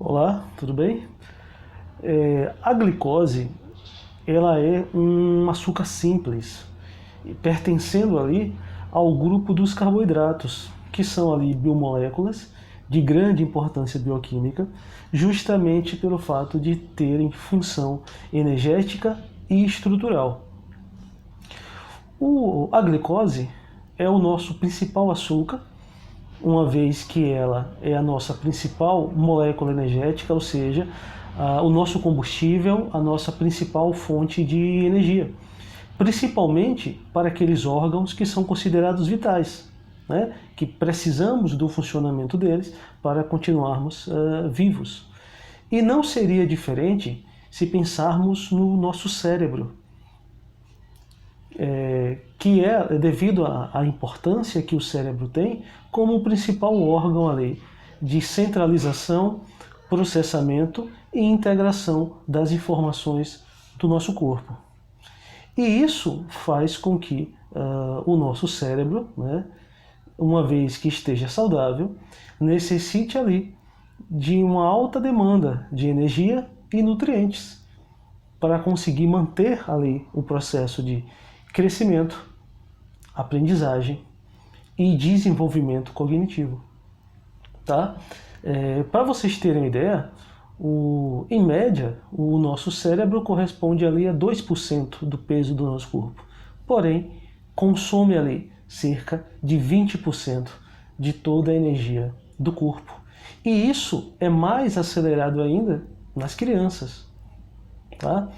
Olá, tudo bem? A glicose, ela é um açúcar simples, pertencendo ali ao grupo dos carboidratos, que são ali biomoléculas de grande importância bioquímica, justamente pelo fato de terem função energética e estrutural. A glicose é o nosso principal açúcar, uma vez que ela é a nossa principal molécula energética, ou seja, o nosso combustível, a nossa principal fonte de energia, principalmente para aqueles órgãos que são considerados vitais, né? Que precisamos do funcionamento deles para continuarmos vivos. E não seria diferente se pensarmos no nosso cérebro, que é devido à importância que o cérebro tem como o principal órgão ali de centralização, processamento e integração das informações do nosso corpo. E isso faz com que o nosso cérebro, né, uma vez que esteja saudável, necessite ali de uma alta demanda de energia e nutrientes para conseguir manter ali o processo de crescimento, aprendizagem e desenvolvimento cognitivo. Tá? Para vocês terem uma ideia, em média, o nosso cérebro corresponde ali a 2% do peso do nosso corpo. Porém, consome ali cerca de 20% de toda a energia do corpo. E isso é mais acelerado ainda nas crianças. Tá?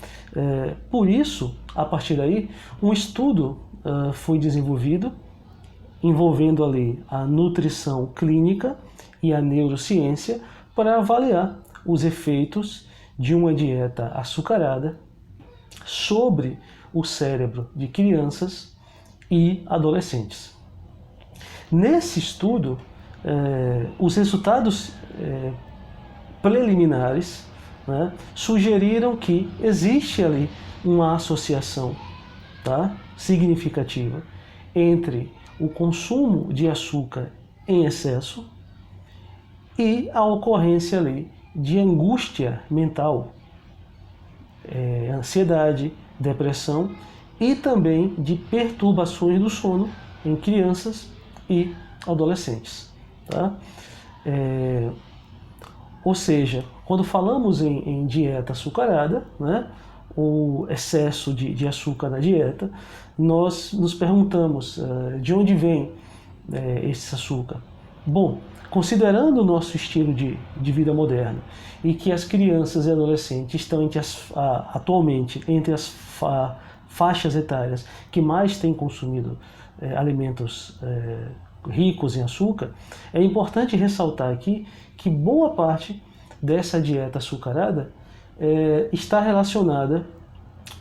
Por isso, a partir daí, um estudo foi desenvolvido envolvendo ali a nutrição clínica e a neurociência para avaliar os efeitos de uma dieta açucarada sobre o cérebro de crianças e adolescentes. Nesse estudo, os resultados preliminares, né, sugeriram que existe ali uma associação, tá, significativa entre o consumo de açúcar em excesso e a ocorrência ali de angústia mental, ansiedade, depressão e também de perturbações do sono em crianças e adolescentes. Tá? Ou seja, quando falamos em dieta açucarada, né, o excesso de açúcar na dieta, nós nos perguntamos de onde vem esse açúcar. Bom, considerando o nosso estilo de vida moderno e que as crianças e adolescentes estão atualmente entre as faixas etárias que mais têm consumido alimentos ricos em açúcar, é importante ressaltar aqui que boa parte dessa dieta açucarada está relacionada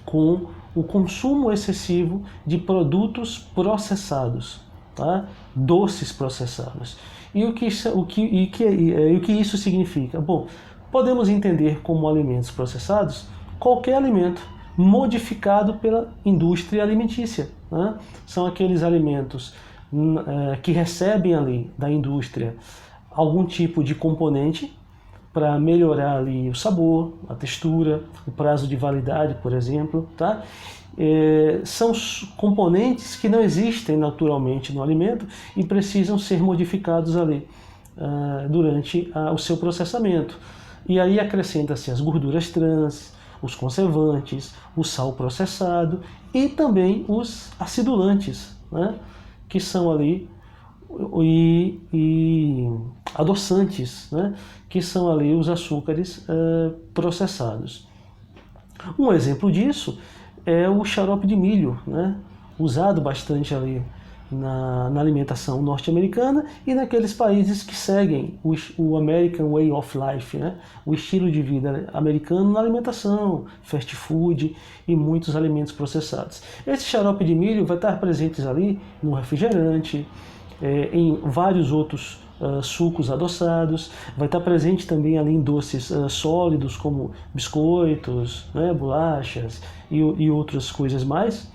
com o consumo excessivo de produtos processados, tá? Doces processados. E o que isso significa? Bom, podemos entender como alimentos processados qualquer alimento modificado pela indústria alimentícia, né? São aqueles alimentos que recebem ali da indústria algum tipo de componente para melhorar ali o sabor, a textura, o prazo de validade, por exemplo, tá? São componentes que não existem naturalmente no alimento e precisam ser modificados ali durante o seu processamento. E aí acrescenta-se as gorduras trans, os conservantes, o sal processado e também os acidulantes, né? Que são ali e adoçantes, né? Que são ali os açúcares processados. Um exemplo disso é o xarope de milho, né? Usado bastante ali na alimentação norte-americana e naqueles países que seguem o American Way of Life, né? O estilo de vida americano na alimentação, fast food e muitos alimentos processados. Esse xarope de milho vai estar presente ali no refrigerante, em vários outros sucos adoçados, vai estar presente também ali em doces sólidos como biscoitos, né, bolachas e outras coisas mais.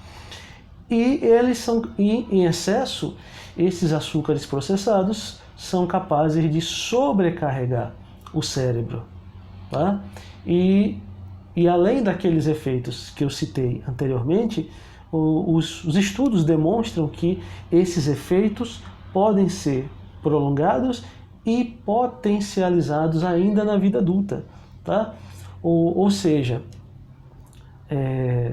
E eles são, em excesso, esses açúcares processados são capazes de sobrecarregar o cérebro, tá? E além daqueles efeitos que eu citei anteriormente, os estudos demonstram que esses efeitos podem ser prolongados e potencializados ainda na vida adulta, tá? Ou seja,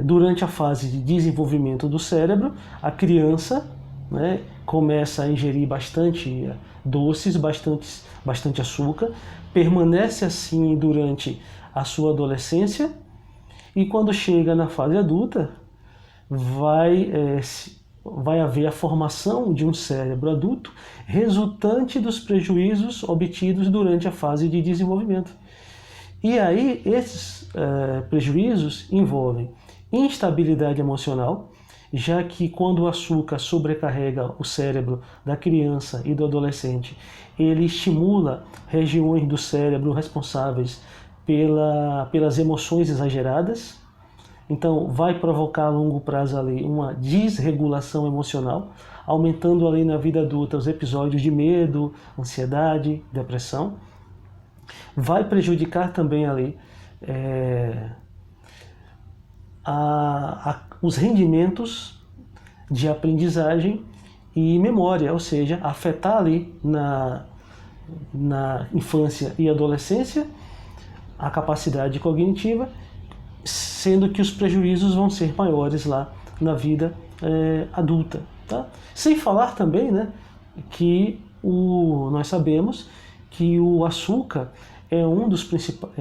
durante a fase de desenvolvimento do cérebro, a criança, né, começa a ingerir bastante doces, bastante açúcar, permanece assim durante a sua adolescência, e quando chega na fase adulta, vai haver a formação de um cérebro adulto resultante dos prejuízos obtidos durante a fase de desenvolvimento. E aí esses prejuízos envolvem instabilidade emocional, já que quando o açúcar sobrecarrega o cérebro da criança e do adolescente, ele estimula regiões do cérebro responsáveis pelas emoções exageradas. Então vai provocar a longo prazo ali uma desregulação emocional, aumentando ali na vida adulta os episódios de medo, ansiedade, depressão. Vai prejudicar também ali os rendimentos de aprendizagem e memória, ou seja, afetar ali na infância e adolescência a capacidade cognitiva, sendo que os prejuízos vão ser maiores lá na vida adulta. Tá? Sem falar também, né, que nós sabemos que o açúcar é um dos principais,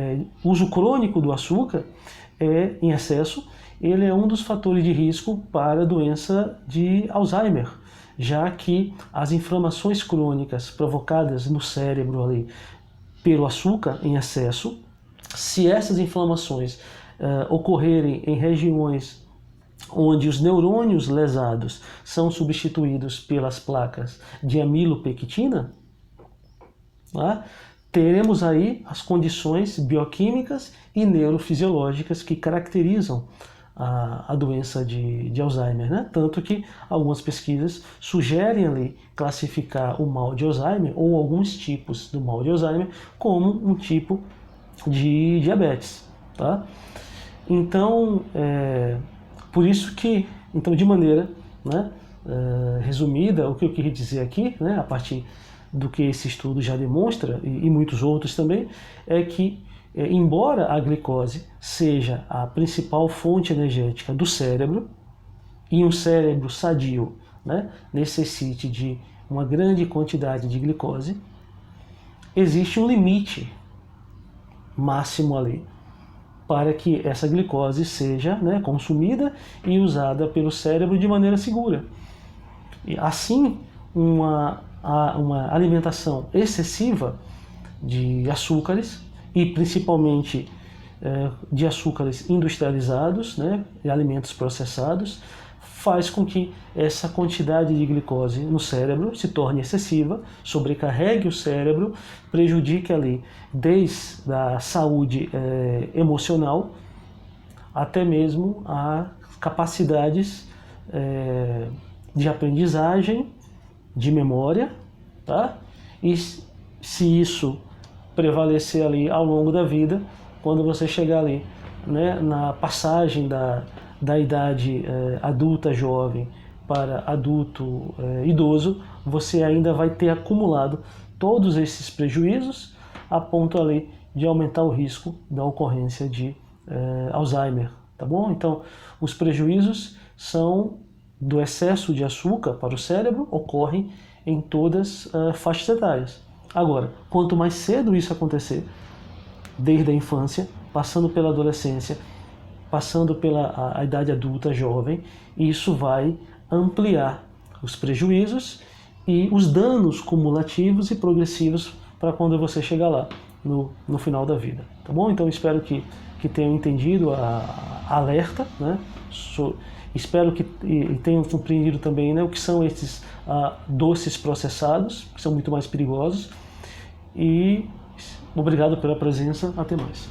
uso crônico do açúcar em excesso, ele é um dos fatores de risco para a doença de Alzheimer, já que as inflamações crônicas provocadas no cérebro ali pelo açúcar em excesso, se essas inflamações ocorrerem em regiões onde os neurônios lesados são substituídos pelas placas de amilopectina, tá? Teremos aí as condições bioquímicas e neurofisiológicas que caracterizam a doença de Alzheimer, né? Tanto que algumas pesquisas sugerem ali classificar o mal de Alzheimer ou alguns tipos do mal de Alzheimer como um tipo de diabetes, tá? Então, por isso que, então, de maneira, né, resumida, o que eu queria dizer aqui, né, a partir do que esse estudo já demonstra, e muitos outros também, é que, embora a glicose seja a principal fonte energética do cérebro, e um cérebro sadio, né, necessite de uma grande quantidade de glicose, existe um limite máximo ali para que essa glicose seja, né, consumida e usada pelo cérebro de maneira segura. E assim, uma alimentação excessiva de açúcares, e principalmente de açúcares industrializados, né, e alimentos processados, faz com que essa quantidade de glicose no cérebro se torne excessiva, sobrecarregue o cérebro, prejudique ali desde a saúde emocional até mesmo as capacidades de aprendizagem, de memória, tá? E se isso prevalecer ali ao longo da vida, quando você chegar ali, né, na passagem da idade adulta jovem para adulto idoso, você ainda vai ter acumulado todos esses prejuízos a ponto ali de aumentar o risco da ocorrência de Alzheimer, tá bom? Então, os prejuízos são do excesso de açúcar para o cérebro, ocorrem em todas as faixas etárias. Agora, quanto mais cedo isso acontecer, desde a infância, passando pela adolescência, passando pela a idade adulta jovem, isso vai ampliar os prejuízos e os danos cumulativos e progressivos para quando você chegar lá no final da vida, tá bom? Então espero que tenham entendido a alerta, né? Espero que tenham compreendido também, né, o que são esses doces processados, que são muito mais perigosos, e obrigado pela presença, até mais.